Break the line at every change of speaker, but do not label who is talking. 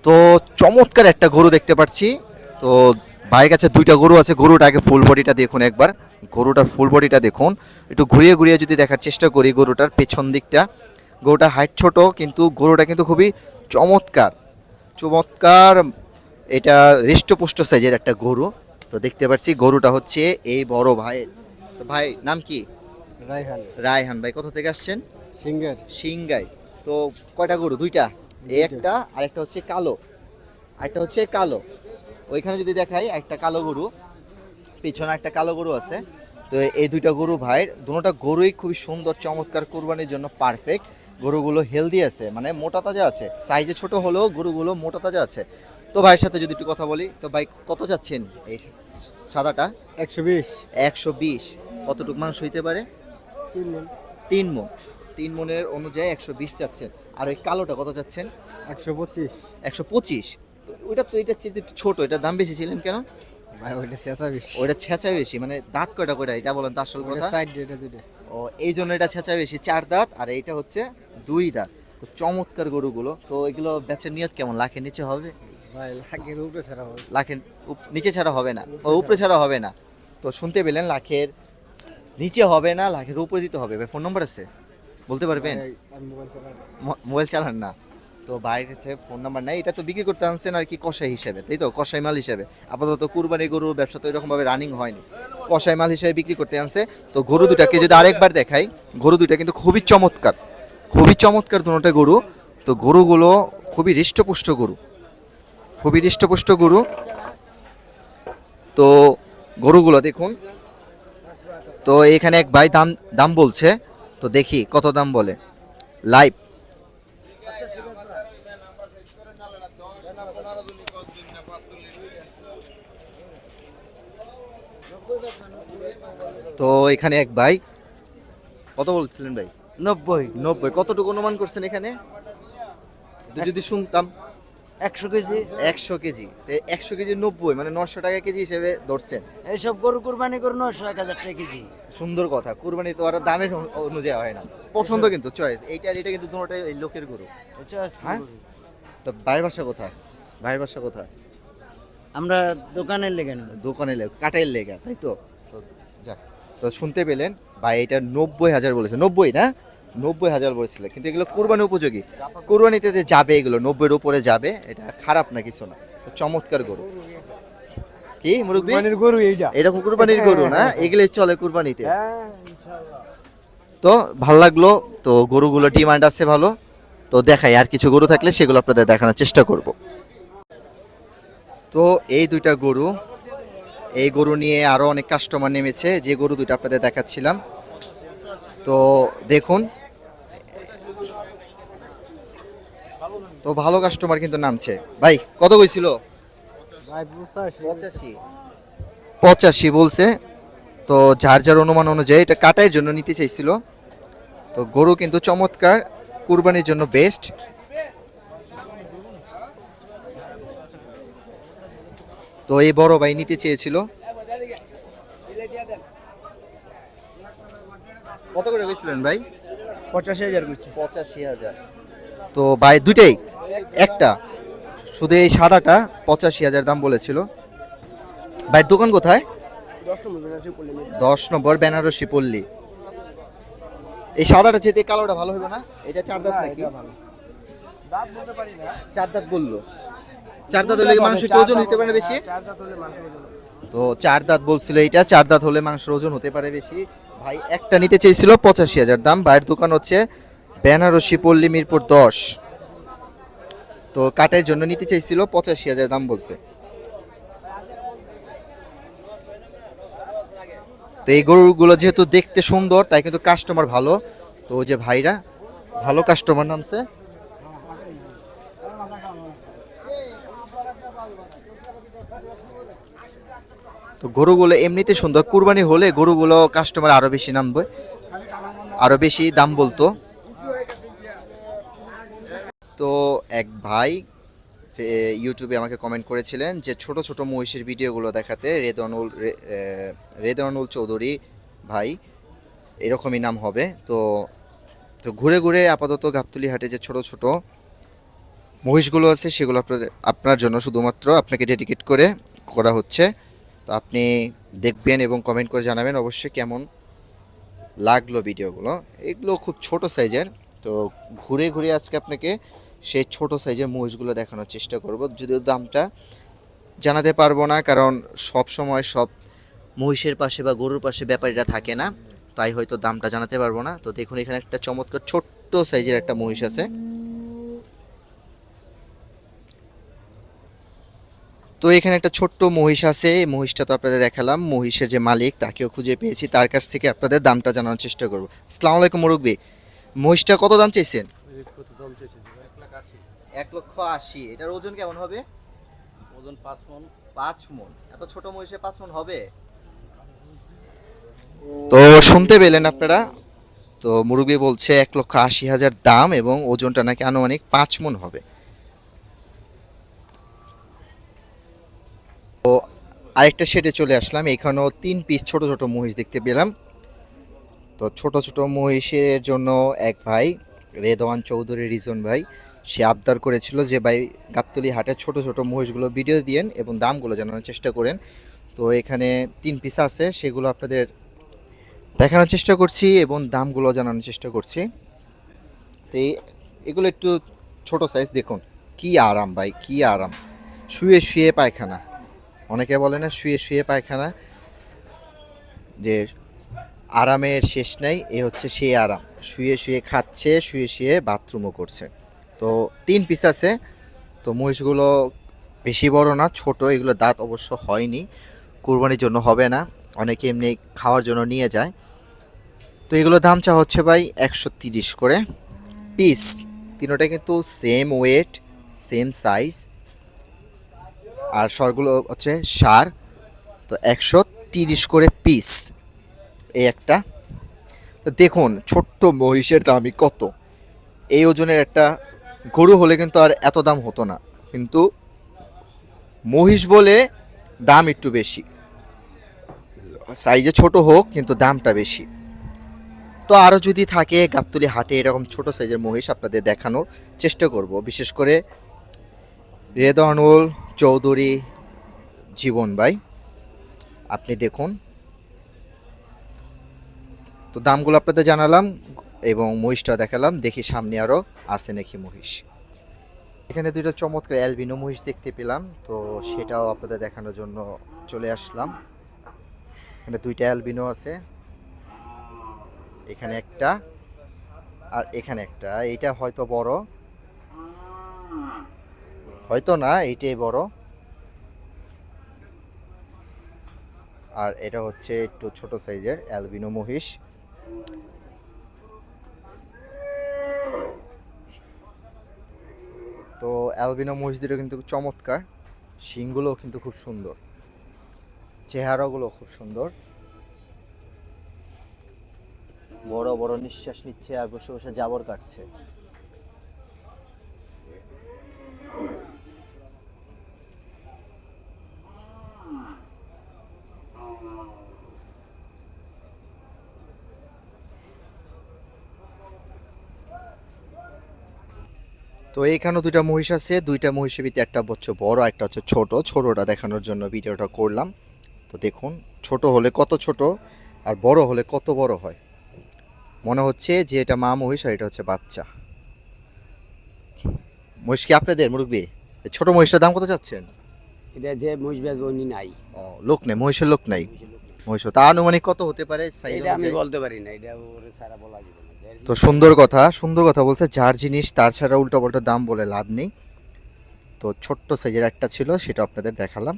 তো চমৎকার একটা গরু দেখতে পাচ্ছি। তো ভাইয়ের কাছে দুইটা গরু আছে, গরুটা আগে ফুল বডিটা দেখুন একবার, গরুটার ফুল বডিটা দেখুন। একটু ঘুরিয়ে ঘুরিয়ে যদি দেখার চেষ্টা করি গরুটার পেছন দিকটা, গরুটার হাইট ছোট কিন্তু গরুটা কিন্তু খুবই চমৎকার চমৎকার। এটা হৃষ্টপুষ্ট সাইজের একটা গরু। তো দেখতে পাচ্ছি গরুটা হচ্ছে এই বড় ভাইয়ের। তো ভাই নাম কি?
রায়হান।
রায়হান ভাই কোথা থেকে আসছেন?
সিঙ্গার।
সিংগাই। তো কয়টা গরু? দুইটা, এই একটা আর একটা হচ্ছে কালো, আরেকটা হচ্ছে কালো। ওইখানে যদি দেখাই একটা কালো গরু, পিছনে একটা কালো গরু আছে। তো এই দুইটা গরু ভাইয়ের, দুটোটা গরুই খুবই সুন্দর চমৎকার, কোরবানির জন্য পারফেক্ট। গরুগুলো হেলদি আছে, মানে মোটা তাজা আছে, সাইজে ছোট হলেও গরুগুলো মোটা তাজা আছে। তো ভাইয়ের সাথে যদি একটু কথা বলি, তো ভাই কত যাচ্ছেন এই সাদাটা?
120।
120। কতটুকু মাংস হইতে পারে?
3 মণ।
3 মণ। 3 মণের অনুযায়ী 120 চাচ্ছেন। আর ওই কালোটা কত চাচ্ছেন?
125।
125। তো ওইটা তো এটার চেয়ে একটু ছোট, এটার দাম বেশি ছিলেন কেন?
ভাই ওইটা 26।
ওইটা ছেঁচা বেশি, মানে দাঁত কয়টা কয়টা এটা বলেন তো আসল কথা।
সাইড এটা দুটো।
ও এই জন্য এটা ছেঁচা বেশি, 4 দাঁত, আর এইটা হচ্ছে 2 দাঁত। তো চমৎকার গরুগুলো। তো এগুলো বেচার নিয়ত কেমন? লাখের নিচে হবে?
ভাই লাখের উপরে ছাড়া হবে।
লাখের নিচে ছাড়া হবে না, ও উপরে ছাড়া হবে না। তো শুনতে পেলেন, লাখের নিচে হবে না, লাখের উপরে দিতে হবে। ভাই ফোন নম্বর আছে, বলতে পারবেন?
ভাই, আমি মোবাইল চালাই না।
মোবাইল চালান না? তো ভাইয়ের কাছে ফোন নাম্বার নাই। এটা তো বিক্রি করতে আনছেন আর কি কষাই হিসেবে, তাই তো? কষাই মাল হিসেবে। আপাতত কুরবানি গরুর ব্যবসা তো এরকমভাবে রানিং হয়নি, কষাই মাল হিসেবে বিক্রি করতে আনছে। তো গরু দুটাকে যদি আরেকবার দেখাই, গরু দুটা কিন্তু খুবই চমৎকার, খুবই চমৎকার দুটোটা গরু। তো গরুগুলো খুবই হৃষ্টপুষ্ট গরু, খুবই হৃষ্টপুষ্ট গরু। তো গরুগুলো দেখুন। তো এখানে এক ভাই দাম দাম বলছে, তো দেখি কত দাম বলে লাইভ। তো এখানে এক ভাই কত বলছিলেন ভাই?
90।
90। কতটুকু অনুমান করছেন এখানে যদি শুনতাম?
100 কেজি।
100 কেজি। 100 কেজি 90, মানে 900 টাকা কেজি হিসেবে ধরছেন।
এইসব গরু কুরবানি করে 900 1000 টাকা কেজি।
সুন্দর কথা, কুরবানি তো আর দামের অনুযায়ী হয় না, পছন্দ কিন্তু চয়েস। এইটা আর এটা কিন্তু দুটোটাই এই লোকের গরু। হ্যাঁ? তো ভাইয়ের বাসা কোথায়? ভাইয়ের বাসা কোথায়?
আমরা দোকানের লেগে না।
দোকানে কাটাইল লেগা, তাই তো? তো যাক, তো শুনতে পেলেন ভাই এটা 90,000 বলেছে। 90 না? 90,000 বলেছিল, কিন্তু এগুলো কোরবানি উপযোগী, কোরবানিতে যে যাবে এগুলো 90-এর উপরে যাবে, এটা খারাপ না কিছু না। তো চমৎকার গরু। কি মুরব্বি?
কুরবানির গরু এইটা।
এটা কুরবানির গরু না? এগুলো চলে কুরবানিতে।
হ্যাঁ ইনশাআল্লাহ।
তো ভালো লাগলো। তো গরুগুলো ডিমান্ড আছে ভালো। তো দেখাই, আর কিছু গরু থাকলে সেগুলো আপনাদের দেখানোর চেষ্টা করব। তো এই দুইটা গরু, এই গরু নিয়ে আরো অনেক কাস্টমার নেমেছে, যে গরু দুইটা আপনাদের দেখাচ্ছিলাম। তো দেখুন, তো ভালো কাস্টমার কিন্তু নামছে। ভাই কত কইছিল?
ভাই 85।
85 বলছে। তো যার যার অনুমান অনুযায়ী এটা কাটার জন্য নিতে চাইছিল। তো গরু কিন্তু চমৎকার, কুরবানির জন্য বেস্ট। তো এই বড় ভাই নিতে চেয়েছিল। কত করে কইছিলেন ভাই?
85,000 কইছি।
85,000। তো ভাই দুইটাই? একটা শুধু এই সাদাটা 85,000 দাম বলেছিল। ভাইয়ের দোকান কোথায়? 10 নম্বর বেনারসি পল্লী। এই সাদাটা চেয়ে কালোটা ভালো হবে না? এটা 4 দাঁত নাকি?
দাঁত বলতে পারি না।
4 দাঁত বললো। 4 দাঁত হলে মাংস একটু ওজন হতে পারে বেশি।
4 দাঁত হলে মাংস ওজন।
তো 4 দাঁত বলছিল, এইটা 4 দাঁত হলে মাংসের ওজন হতে পারে বেশি। ভাই একটা নিতে চেয়েছিল 85,000 দাম। ভাইয়ের দোকান হচ্ছে বেনারসি পল্লী মিরপুর 10। তো কাটের জন্য নিতে চাইছিল 85,000 দাম বলছে। তো এই গরুগুলো যেহেতু দেখতে সুন্দর, তাই কিন্তু কাস্টমার ভালো। তো ওই যে ভাইরা ভালো কাস্টমার নামছে। তো গরুগুলো এমনিতে সুন্দর, কুরবানি হলে গরুগুলো কাস্টমার আরো বেশি নামবে, আরো বেশি দাম বলতো। তো এক ভাই ইউটিউবে আমাকে কমেন্ট করেছিলেন যে ছোট ছোট মহিষের ভিডিওগুলো দেখাতে, রেদওয়ানুল চৌধুরী ভাই, এরকমই নাম হবে। তো তো ঘুরে ঘুরে আপাতত গাবতলী হাটে যে ছোট ছোট মহিষগুলো আছে সেগুলো আপনার জন্য শুধুমাত্র আপনাকে ডেডিকেট করে করা হচ্ছে। তো আপনি দেখবেন এবং কমেন্ট করে জানাবেন অবশ্যই কেমন লাগলো ভিডিওগুলো। এগুলো খুব ছোট সাইজের, তো ঘুরে ঘুরে আজকে আপনাকে সেই ছোট সাইজের মহিষগুলো দেখানোর চেষ্টা করব। যদিও দামটা জানাতে পারবো না, কারণ সব সময় সব মহিষের পাশে বা গরুর পাশে ব্যাপারীরা থাকে না, তাই হয়তো দামটা জানাতে পারবো না। তো দেখুন এখানে একটা চমৎকার ছোট্ট সাইজের একটা মহিষ আছে। তো এখানে একটা ছোট্ট মহিষ আছে, এই মহিষটা তো আপনাদের দেখালাম। মহিষের যে মালিক তাকেও খুঁজে পেয়েছি, তার কাছ থেকে আপনাদের দামটা জানানোর চেষ্টা করব। আসসালামু আলাইকুম মুরব্বী, মহিষটা কত দাম চাইছেন? 1,80,000। এটার ওজন কেমন হবে?
ওজন 5 মণ।
5 মণ? এত ছোট মহিষে 5 মণ হবে? তো শুনতে পেলেন আপনারা, তো মুরব্বী বলছে 1,80,000 দাম এবং ওজনটা নাকি আনুমানিক 5 মণ হবে। তো আরেকটা শেডে চলে আসলাম, এখানেও 3 পিস ছোট ছোট মহিষ দেখতে পেলাম। তো ছোট ছোট মহিষের জন্য এক ভাই রেদওয়ান চৌধুরী রিজন ভাই, সে আবদার করেছিল যে ভাই গাবতলী হাটের ছোট ছোট মহিষগুলো ভিডিও দিয়েন এবং দামগুলো জানানোর চেষ্টা করেন। তো এখানে 3 পিস আছে, সেগুলো আপনাদের দেখানোর চেষ্টা করছি এবং দামগুলো জানানোর চেষ্টা করছি। তো এগুলো একটু ছোট সাইজ, দেখুন কি আরাম ভাই, কি আরাম। শুয়ে শুয়ে পায়খানা, অনেকে বলে না শুয়ে শুয়ে পায়খানা, যে আরামের শেষ নাই, এ হচ্ছে সেই আরাম। শুয়ে শুয়ে খাচ্ছে, শুয়ে শুয়ে বাথরুমও করছে। তো 3 পিস আছে। তো মহিষগুলো বেশি বড় না, ছোট। এগুলো দাঁত অবশ্য হয়নি, কুরবানির জন্য হবে না, অনেকে এমনি খাওয়ার জন্য নিয়ে যায়। তো এগুলো দাম চা হচ্ছে ভাই 130 করে পিস। তিনোটা কিন্তু সেম ওয়েট, সেম সাইজ, আর সরগুলো হচ্ছে সার। তো 130 করে পিস এই একটা। তো দেখুন ছোট্ট মহিষের দামই কত। এই ওজনের একটা গরু হলে কিন্তু আর এত দাম হতো না, কিন্তু মহিষ বলে দাম একটু বেশি। সাইজে ছোট হোক কিন্তু দামটা বেশি। তো আরও যদি থাকে গাবতলী হাটে এরকম ছোট সাইজের মহিষ আপনাদের দেখানোর চেষ্টা করব, বিশেষ করে রেদওয়ানুল চৌধুরী জীবন ভাই, আপনি দেখুন। তো দামগুলো আপনাদের জানালাম এবং মহিষটা দেখালাম, দেখি সামনে আরও আছে নাকি মহিষ। এখানে দুইটা চমৎকার অ্যালবিনো মহিষ দেখতে পেলাম, তো সেটাও আপনাদের দেখানোর জন্য চলে আসলাম। এখানে দুইটা অ্যালবিনো আছে, এখানে একটা আর এখানে একটা। এইটা হয়তো বড়, হয়তো না, এইটাই বড়। আর এটা হচ্ছে একটু ছোট সাইজের অ্যালবিনো মহিষ। তো অ্যালবিনো মহিষ দুটো কিন্তু চমৎকার, শিংগুলোও কিন্তু খুব সুন্দর, চেহারাগুলো খুব সুন্দর, বড় বড় নিঃশ্বাস নিচ্ছে আর বসে বসে জাবর কাটছে। তো এইখানেও দুইটা মহিষ আছে, দুইটা মহিষের ভিতরে একটা হচ্ছে বড়, একটা হচ্ছে ছোট। ছোটটা দেখানোর জন্য ভিডিওটা করলাম। তো দেখুন ছোট হলে কত ছোট আর বড় হলে কত বড় হয়। মনে হচ্ছে যে এটা মা মহিষ আর এটা হচ্ছে বাচ্চা। মহিষ কি আপনাদের মুরব্বী? ছোট মহিষটার দাম কত চাচ্ছেন?
এটা যে মহিষ বেচবো উনি নাই।
ও, লোক নেই, মহিষের লোক নাই। মহিষ তা আনুমানিক কত হতে পারে সাইজ
এটা আমি
অনুযায়ী?
বলতে পারি না, এটা ওরে সারা বলা যাবে না।
তো সুন্দর কথা, সুন্দর কথা বলছে, যার জিনিস তার ছাড়া উল্টো পাল্টা দাম বলে লাভ নেই। তো ছোট্ট সাইজের একটা ছিল, সেটা আপনাদের দেখালাম।